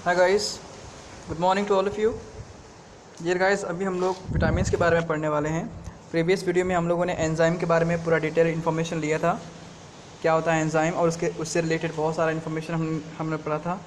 Hi guys, good morning to all of you. ये guys अभी हम लोग विटामिन्स के बारे में पढ़ने वाले हैं। प्रीवियस वीडियो में हम लोगों ने एंजाइम के बारे में पूरा डिटेल इन्फॉर्मेशन लिया था, क्या होता है एंजाइम, और उससे रिलेटेड बहुत सारा इन्फॉर्मेशन हमने पढ़ा था।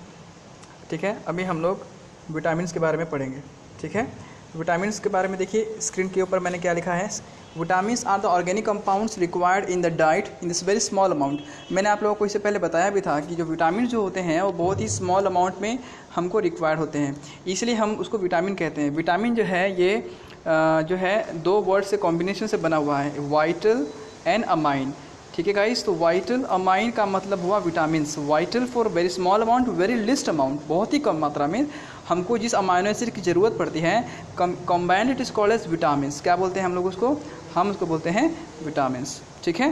ठीक है, अभी हम लोग विटामिन्स के बारे में पढ़ेंगे। ठीक है, विटामिन्स के बारे में देखिए स्क्रीन के ऊपर मैंने क्या लिखा है। Vitamins are the organic compounds required in the diet in this very small amount. मैंने आप लोगों को इससे पहले बताया भी था कि जो विटामिन जो होते हैं वो बहुत ही स्मॉल अमाउंट में हमको रिक्वायर्ड होते हैं, इसलिए हम उसको विटामिन कहते हैं। विटामिन जो है ये जो है दो वर्ड से कॉम्बिनेशन से बना हुआ है, वाइटल एंड अमाइन। ठीक है गाइस, तो वाइटल अमाइन का मतलब हुआ vitamins. Vital for very small amount, very list amount, बहुत ही कम मात्रा में हमको जिस अमाइनो एसिड की ज़रूरत पड़ती है, combined it is called as vitamins. क्या बोलते हैं हम लोग उसको? हम उसको बोलते हैं विटामिन्स। ठीक है,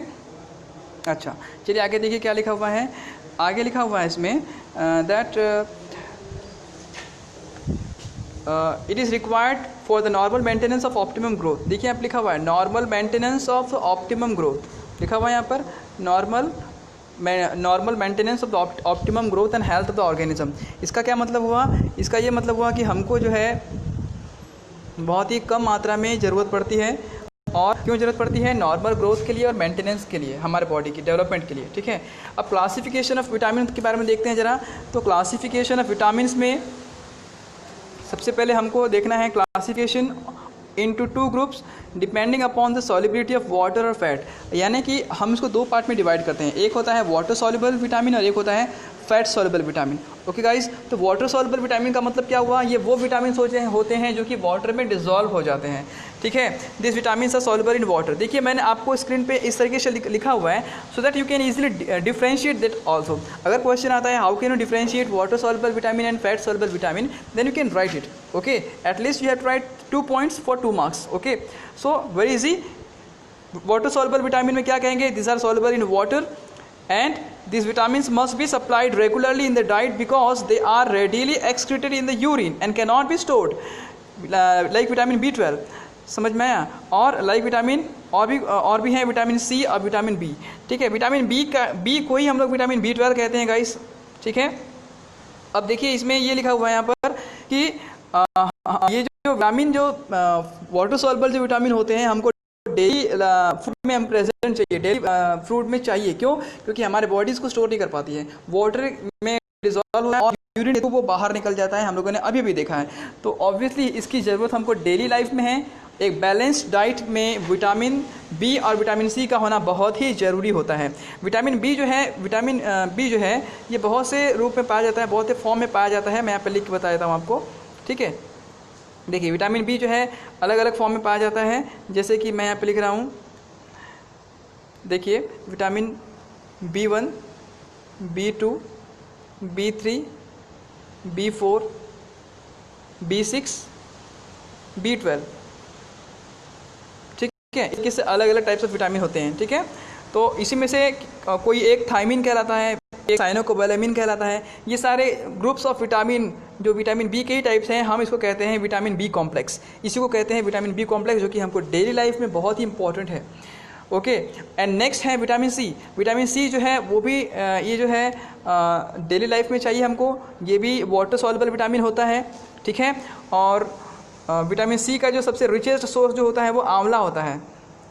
अच्छा चलिए आगे देखिए क्या लिखा हुआ है। आगे लिखा हुआ है इसमें that it is required for the normal maintenance of optimum growth. देखिए आप लिखा हुआ है normal maintenance of optimum growth, लिखा हुआ है यहाँ पर normal maintenance of the optimum growth and health of the organism. इसका क्या मतलब हुआ? इसका ये मतलब हुआ कि हमको जो है बहुत ही कम मात्रा में ज़रूरत पड़ती है। और क्यों ज़रूरत पड़ती है? नॉर्मल ग्रोथ के लिए और मेंटेनेंस के लिए, हमारे बॉडी की डेवलपमेंट के लिए। ठीक है, अब क्लासिफिकेशन ऑफ विटामिन के बारे में देखते हैं ज़रा। तो क्लासिफिकेशन ऑफ विटामिन्स में सबसे पहले हमको देखना है classification into two groups depending upon the solubility of water और फैट। यानी कि हम इसको दो पार्ट में डिवाइड करते हैं, एक होता है वाटर सॉल्युबल विटामिन और एक होता है fat soluble vitamin. Okay guys, तो वाटर सॉल्युबल विटामिन का मतलब क्या हुआ? ये वो विटामिन होते हैं जो कि वाटर में डिजॉल्व हो जाते हैं। ठीक है, this vitamin are soluble in water. देखिए मैंने आपको स्क्रीन पे इस तरीके से लिखा हुआ है so that you can easily differentiate that also. अगर क्वेश्चन आता है how can you differentiate water soluble vitamin and fat soluble vitamin, then you can write it. Okay, at least you have to write 2 points for 2 marks। Okay, so very easy. Water soluble vitamin में क्या कहेंगे? This are soluble in water and these vitamins must be supplied regularly in the diet because they are readily excreted in the urine and cannot be stored, like vitamin B12। समझ में आया? और like vitamin और भी हैं vitamin C और vitamin B. ठीक है, विटामिन बी को ही हम लोग विटामिन B12 कहते हैं गाइस। ठीक है, अब देखिए इसमें ये लिखा हुआ है यहाँ पर कि ये जो विटामिन जो वाटर सॉल्युबल जो विटामिन होते हैं हमको डेली फूड में हम प्रेजेंट चाहिए, डेली फ्रूट में चाहिए। क्यों? क्योंकि हमारे बॉडीज़ को स्टोर नहीं कर पाती है, वाटर में डिजॉल्व होता है और यूरिन वो बाहर निकल जाता है, हम लोगों ने अभी भी देखा है। तो ऑब्वियसली इसकी ज़रूरत हमको डेली लाइफ में है। एक बैलेंस्ड डाइट में विटामिन बी और विटामिन सी का होना बहुत ही ज़रूरी होता है। विटामिन बी जो है ये बहुत से रूप में पाया जाता है, बहुत से फॉर्म में पाया जाता है। मैं यहाँ पर लिख के बता देता हूँ आपको। ठीक है, देखिए विटामिन बी जो है अलग अलग फॉर्म में पाया जाता है, जैसे कि मैं यहाँ पे लिख रहा हूँ। देखिए vitamin B1, B2, B3, B4, B6, B12। ठीक है, इससे अलग अलग टाइप्स ऑफ विटामिन होते हैं। ठीक है, तो इसी में से कोई एक थायमिन कहलाता है, एक साइनोकोबालामिन कहलाता है। ये सारे ग्रुप्स ऑफ विटामिन जो विटामिन बी के ही टाइप्स हैं, हम इसको कहते हैं विटामिन बी कॉम्प्लेक्स। इसी को कहते हैं विटामिन बी कॉम्प्लेक्स, जो कि हमको डेली लाइफ में बहुत ही इंपॉर्टेंट है। ओके, एंड नेक्स्ट है विटामिन सी। विटामिन सी जो है वो भी ये जो है डेली लाइफ में चाहिए हमको। ये भी वाटर सॉल्युबल विटामिन होता है। ठीक है, और विटामिन सी का जो सबसे रिचेस्ट सोर्स जो होता है वो आंवला होता है।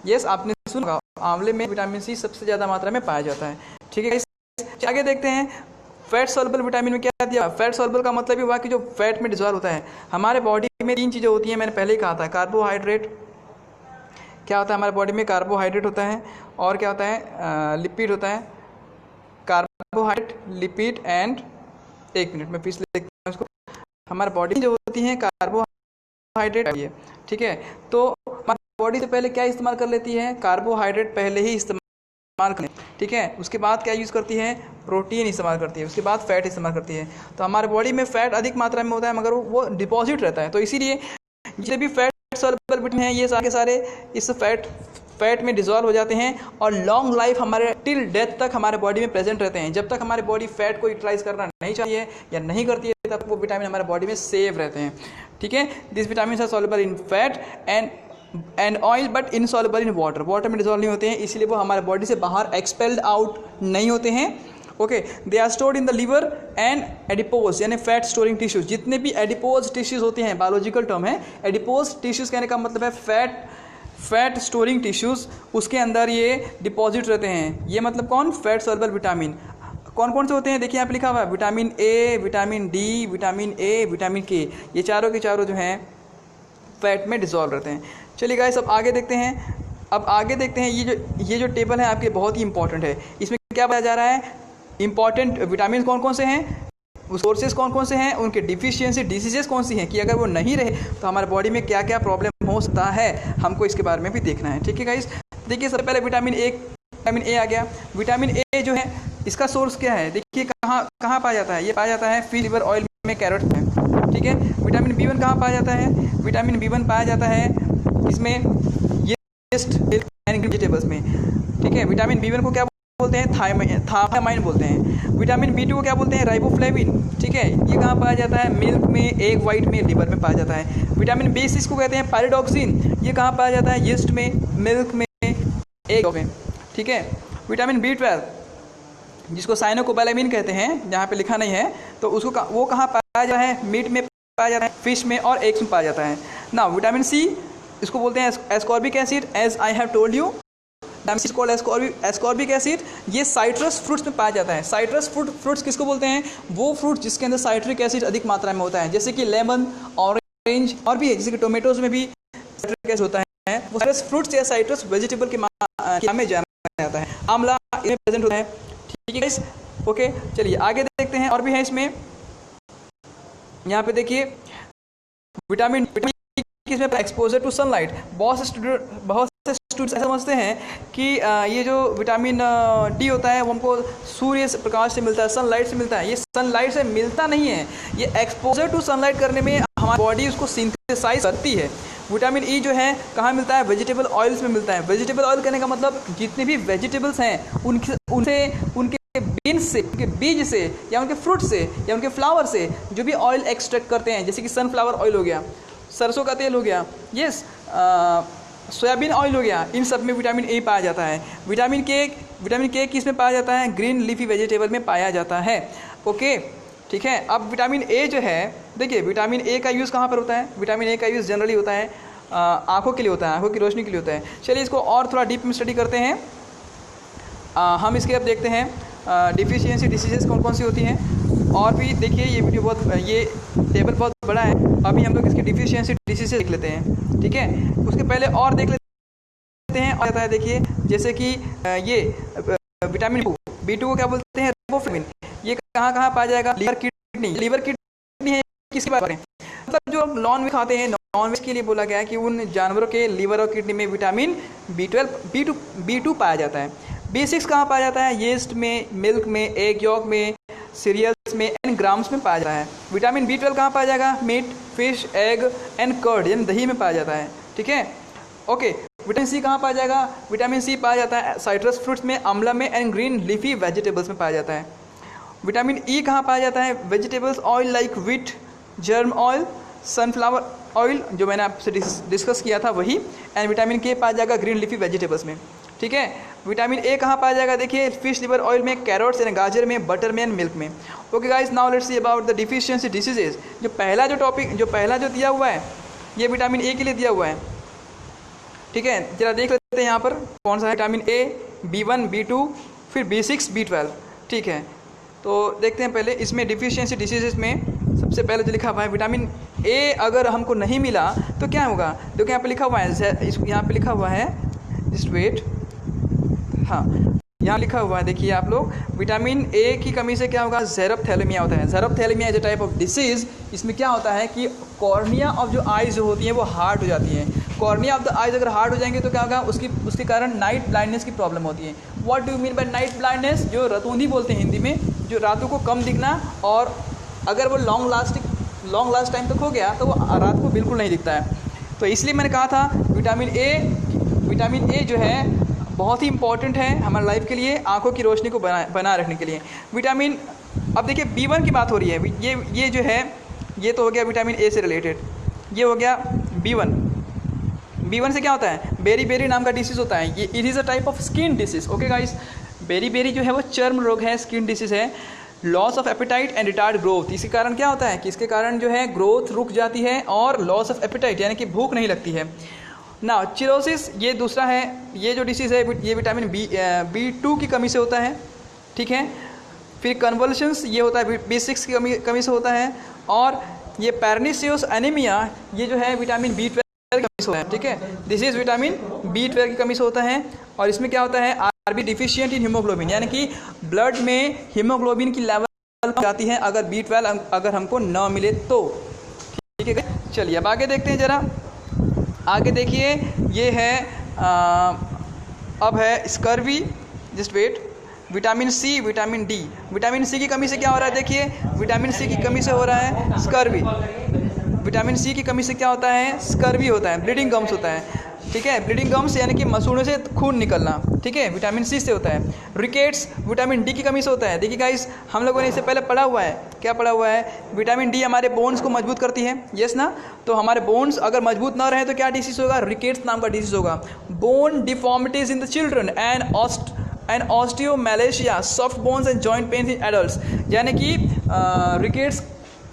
यस, आपने सुना, आंवले में विटामिन सी सबसे ज़्यादा मात्रा में पाया जाता है। ठीक है, आगे देखते हैं फैट सॉल्युबल विटामिन में क्या दिया। फैट सॉल्युबल का मतलब ये हुआ कि जो फैट में डिजॉल्व होता है। हमारे बॉडी में 3 चीज़ें होती हैं, मैंने पहले ही कहा था। कार्बोहाइड्रेट क्या होता है हमारे बॉडी में? कार्बोहाइड्रेट होता है, और क्या होता है? लिपिड होता है। कार्बोहाइड्रेट, लिपिड एंड, एक मिनट में फिर से देखते हैं उसको। हमारे बॉडी जो होती है कार्बोहाइड्रेट है। ठीक है, तो हमारी बॉडी से पहले क्या इस्तेमाल कर लेती है? कार्बोहाइड्रेट पहले ही इस्तेमाल करें। ठीक है, उसके बाद क्या यूज़ करती है? प्रोटीन इस्तेमाल करती है, उसके बाद फैट इस्तेमाल करती है। तो हमारे बॉडी में फैट अधिक मात्रा में होता है, मगर वो डिपॉजिट रहता है। तो इसीलिए जितने भी फैट सॉल्युबल विटामिन हैं ये सारे इस फैट में डिजॉल्व हो जाते हैं और लॉन्ग लाइफ हमारे टिल डेथ तक हमारे बॉडी में प्रेजेंट रहते हैं। जब तक हमारी बॉडी फैट को यूटिलाइज करना नहीं चाहिए या नहीं करती है, तब वो विटामिन हमारे बॉडी में सेव रहते हैं। ठीक है, this vitamin are soluble in fat and oil but insoluble in water. Water में डिजॉल्व नहीं होते हैं, इसीलिए वो हमारे बॉडी से बाहर एक्सपेल्ड आउट नहीं होते हैं okay, they are stored in the liver and adipose यानी फैट स्टोरिंग टिश्यूज। जितने भी एडिपोज टिश्यूज होते हैं, बायोलॉजिकल टर्म है एडिपोज टिश्यूज, कहने का मतलब है फैट स्टोरिंग टिश्यूज, उसके अंदर ये डिपॉजिट रहते हैं। ये मतलब कौन, फैट सॉल्युबल विटामिन। कौन कौन से होते हैं, देखिए यहाँ पे लिखा हुआ है vitamin A, vitamin D, vitamin A, vitamin के, ये चारों के चारों जो हैं फैट में डिसॉल्व रहते हैं। चलिए गाइस अब आगे देखते हैं। अब आगे देखते हैं ये जो टेबल है आपके बहुत ही इंपॉर्टेंट है। इसमें क्या बताया जा रहा है, इंपॉर्टेंट विटामिन कौन कौन से हैं, सोर्सेज कौन कौन से हैं, उनके डिफिशियंसी डिसीजेस कौन सी हैं, कि अगर वो नहीं रहे तो हमारे बॉडी में क्या क्या प्रॉब्लम हो सकता है, हमको इसके बारे में भी देखना है। ठीक है गाइस, देखिए सबसे पहले विटामिन ए आ गया। विटामिन ए जो है इसका सोर्स क्या है, देखिए कहाँ पाया जाता है, ये पाया जाता है फिश लिवर ऑयल में, कैरेट में। ठीक है, विटामिन बी वन कहाँ पाया जाता है, विटामिन बी वन पाया जाता है इसमें यीस्ट एंड वेजिटेबल्स में। ठीक है, विटामिन बी वन को क्या बोलते हैं, थायमाइन बोलते हैं। विटामिन बी टू को क्या बोलते हैं, राइबोफ्लेविन। ठीक है, ये कहाँ पाया जाता है, मिल्क में, एग वाइट में, लिवर में पाया जाता है। विटामिन बी सिक्स को कहते हैं पायरिडॉक्सिन, ये कहाँ पाया जाता है, यीस्ट में, मिल्क में, एग में। ठीक है, विटामिन बी 12 जिसको साइनोकोबालामिन कहते हैं, जहाँ पे लिखा नहीं है, तो उसको वो कहाँ पाया जाता है, मीट में पाया जाता है, फिश में और एग्स में पाया जाता है ना। विटामिन सी इसको बोलते हैं ascorbic acid, as I have told you ascorbic acid. ये साइट्रस फ्रूट्स में पाया जाता है। साइट्रस फ्रूट्स किसको बोलते हैं, वो फ्रूट जिसके अंदर साइट्रिक एसिड अधिक मात्रा में होता है, जैसे कि लेमन, ऑरेंज और भी है, जैसे कि टोमेटोज में भी साइट्रिक एसिड होता है। वो साइट्रस फ्रूट्स या साइट्रस वेजिटेबल के नाम में जाना जाता है। आंवला इसमें प्रेजेंट होता है। ठीक है गाइस, ओके चलिए आगे देखते हैं, और भी है इसमें। यहाँ पे देखिए विटामिन किसमें, एक्सपोजर टू सनलाइट। बहुत से स्टूडेंट्स ऐसा समझते हैं कि ये जो विटामिन डी होता है वो हमको सूर्य से प्रकाश से मिलता है, सनलाइट से मिलता है। ये सनलाइट से मिलता नहीं है, ये एक्सपोजर टू सनलाइट करने में हमारी बॉडी उसको सिंथेसाइज करती है। विटामिन ई जो है कहाँ मिलता है, वेजिटेबल ऑयल्स में मिलता है। वेजिटेबल ऑयल कहने का मतलब जितने भी वेजिटेबल्स हैं उनके बीन्स से, उनके बीज से, या उनके फ्रूट से, या उनके फ्लावर से जो भी ऑयल एक्सट्रैक्ट करते हैं, जैसे कि सनफ्लावर ऑयल हो गया, सरसों का तेल हो गया, यस सोयाबीन ऑयल हो गया, इन सब में विटामिन ए पाया जाता है। विटामिन के किस में पाया जाता है, ग्रीन लीफी वेजिटेबल में पाया जाता है। ओके ठीक है, अब विटामिन ए जो है, देखिए विटामिन ए का यूज़ कहाँ पर होता है, विटामिन ए का यूज़ जनरली होता है आँखों के लिए होता है, आँखों की रोशनी के लिए होता है। चलिए इसको और थोड़ा डीप में स्टडी करते हैं। हम इसके अब देखते हैं डिफिशियंसी डिसीजेस कौन कौन सी होती हैं। और भी देखिए ये टेबल बहुत बड़ा है, अभी हम लोग इसकी डिफिशियंसी डिसीजेस देख लेते हैं। ठीक है, उसके पहले और देख लेते हैं, और आता है देखिए जैसे कि ये विटामिन बी टू को क्या बोलते हैं, राइबोफ्लेविन। ये कहाँ पाया जाएगा, लीवर किडनी है, किसकी बात करें, मतलब जो नॉन वेज खाते हैं, नॉन वेज के लिए बोला गया है कि उन जानवरों के लीवर और किडनी में विटामिन B12 B2 पाया जाता है। B6 कहाँ पाया जाता है, यीस्ट में, मिल्क में, एग यॉक में, सीरियल्स में एंड ग्राम्स में पाया जाता है। विटामिन B12 कहाँ पाया जाएगा, meat, fish, egg and curd यानी दही में पाया जाता है। ठीक है, ओके। विटामिन सी कहाँ पाया जाएगा, विटामिन सी पाया जाता है साइट्रस फ्रूट्स में, आंवला में एंड ग्रीन लीफी वेजिटेबल्स में पाया जाता है। विटामिन ई कहाँ पाया जाता है, vegetables oil like wheat, germ oil, sunflower oil जो मैंने आपसे डिस्कस किया था वही, एंड विटामिन के पाया जाएगा ग्रीन लीफी वेजिटेबल्स में। ठीक है, विटामिन ए कहाँ पाया जाएगा, देखिए फिश लिवर ऑयल में, कैरोट्स एंड गाजर में, बटर में एंड मिल्क में। Okay guys, now let's see about the deficiency diseases. जो पहला जो दिया हुआ है ये विटामिन ए के लिए दिया हुआ है। ठीक है, जरा देख लेते हैं यहाँ पर कौन सा है, विटामिन ए, B1, B2, फिर B6, B12। ठीक है, तो देखते हैं पहले इसमें डिफिशियंसी डिसीजेज में सबसे पहले जो लिखा हुआ है, विटामिन ए अगर हमको नहीं मिला तो क्या होगा, देखो यहाँ पे लिखा हुआ है, यहाँ पे लिखा हुआ है, जस्ट वेट, हाँ यहाँ लिखा हुआ है, देखिए आप लोग, विटामिन ए की कमी से क्या होगा, ज़ेरोप्थैलेमिया होता है। Xerophthalmia is a type of disease. इसमें क्या होता है कि कॉर्निया ऑफ जो आइज़ जो होती हैं वो हार्ड हो जाती हैं। कॉर्निया ऑफ द आइज़ अगर हार्ड हो जाएंगे तो क्या होगा, उसके कारण नाइट ब्लाइंडनेस की प्रॉब्लम होती है। What do you mean by night blindness, जो रतूंधी बोलते हैं हिंदी में, जो रातों को कम दिखना, और अगर वो लॉन्ग लास्ट टाइम तक हो गया तो वो रात को बिल्कुल नहीं दिखता है। तो इसलिए मैंने कहा था विटामिन ए जो है बहुत ही इंपॉर्टेंट है हमारे लाइफ के लिए, आंखों की रोशनी को बना रखने के लिए। विटामिन, अब देखिए B1 की बात हो रही है, ये जो है ये तो हो गया विटामिन ए से रिलेटेड, ये हो गया B1 से क्या होता है, बेरी नाम का डिसीज़ होता है, ये it is a type of skin disease. Okay guys, बेरी जो है वो चर्म रोग है, स्किन डिसीज़ है। Loss of appetite and retard growth, इसके कारण क्या होता है कि इसके कारण जो है ग्रोथ रुक जाती है और लॉस ऑफ एपेटाइट यानी कि भूख नहीं लगती है ना। चिरोसिस ये दूसरा है, ये जो डिसीज़ है ये विटामिन B2 की कमी से होता है, ठीक है। फिर कन्वल्शंस ये होता है B6 की कमी से होता है। और ये पैरनिसियस एनीमिया ये जो है विटामिन B12 की कमी से होता है, ठीक है। दिस इज़ विटामिन B12 की कमी से होता है। और इसमें क्या होता है, आरबी डिफिशियंट इन हीमोग्लोबिन, यानी कि ब्लड में हीमोग्लोबिन की लेवल जाती है अगर B12 अगर हमको न मिले तो, ठीक है। चलिए अब आगे देखते हैं ज़रा, आगे देखिए ये है अब है scurvy, just wait. Vitamin C, vitamin D, vitamin C की कमी से क्या हो रहा है, देखिए विटामिन सी की कमी से हो रहा है स्कर्वी। विटामिन सी की कमी से क्या होता है, स्कर्वी होता है, ब्लीडिंग गम्स होता है, ठीक है। ब्लीडिंग गम्स यानी कि मसूड़ों से खून निकलना, ठीक है, विटामिन सी से होता है। रिकेट्स विटामिन डी की कमी से होता है। देखिए गाइस, हम लोगों ने इससे पहले पढ़ा हुआ है, क्या पढ़ा हुआ है, विटामिन डी हमारे बोन्स को मजबूत करती है, यस ना। तो हमारे बोन्स अगर मजबूत ना रहे तो क्या डिसीज़ होगा, रिकेट्स नाम का डिसीज़ होगा। Bone deformities in the children and osteomalacia, soft bones and joint pains in adults, यानी कि रिकेट्स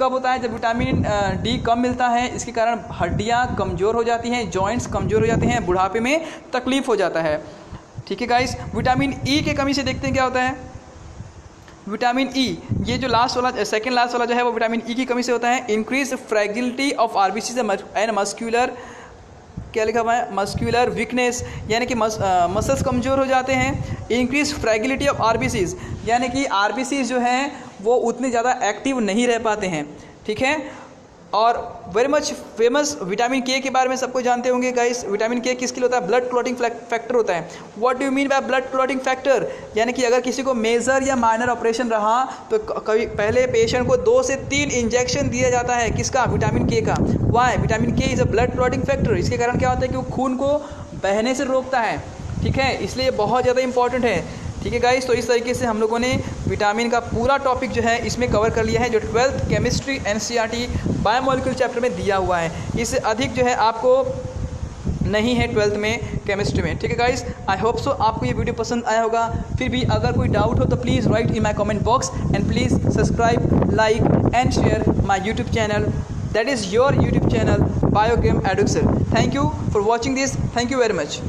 कब होता है, जब विटामिन डी कम मिलता है, इसके कारण हड्डियां कमज़ोर हो जाती हैं, जॉइंट्स कमज़ोर हो जाते हैं, बुढ़ापे में तकलीफ़ हो जाता है, ठीक है गाइस। विटामिन ई की कमी से देखते हैं क्या होता है, विटामिन ई ये जो लास्ट वाला सेकंड लास्ट वाला जो है वो विटामिन ई की कमी से होता है। Increase fragility of RBC and muscular, क्या लिखा हुआ है, मस्क्यूलर वीकनेस, यानी कि मसल्स कमज़ोर हो जाते हैं। इंक्रीज फ्रैगिलिटी ऑफ आरबीसीज, यानी कि आरबीसीज जो हैं वो उतने ज़्यादा एक्टिव नहीं रह पाते हैं, ठीक है। और वेरी मच फेमस विटामिन के बारे में सबको जानते होंगे गाइस। विटामिन के किसके लिए होता है, ब्लड क्लॉटिंग फैक्टर होता है। What do you mean by blood clotting factor, यानी कि अगर किसी को मेजर या माइनर ऑपरेशन रहा तो कभी पहले पेशेंट को 2 से 3 इंजेक्शन दिया जाता है, किसका, विटामिन के का। वाई, विटामिन के is a blood clotting factor. इसके कारण क्या होता है कि वो खून को बहने से रोकता है, ठीक है, इसलिए बहुत ज़्यादा इंपॉर्टेंट है, ठीक है गाइस। तो इस तरीके से हम लोगों ने विटामिन का पूरा टॉपिक जो है इसमें कवर कर लिया है, जो 12th chemistry NCERT biomolecule chapter में दिया हुआ है। इससे अधिक जो है आपको नहीं है 12th में केमिस्ट्री में, ठीक है गाइस। आई होप सो आपको ये वीडियो पसंद आया होगा। फिर भी अगर कोई डाउट हो तो please write in my comment box and please subscribe, like and share my YouTube channel, that is your YouTube channel Biochem Eduxer. Thank you for watching this. Thank you very much.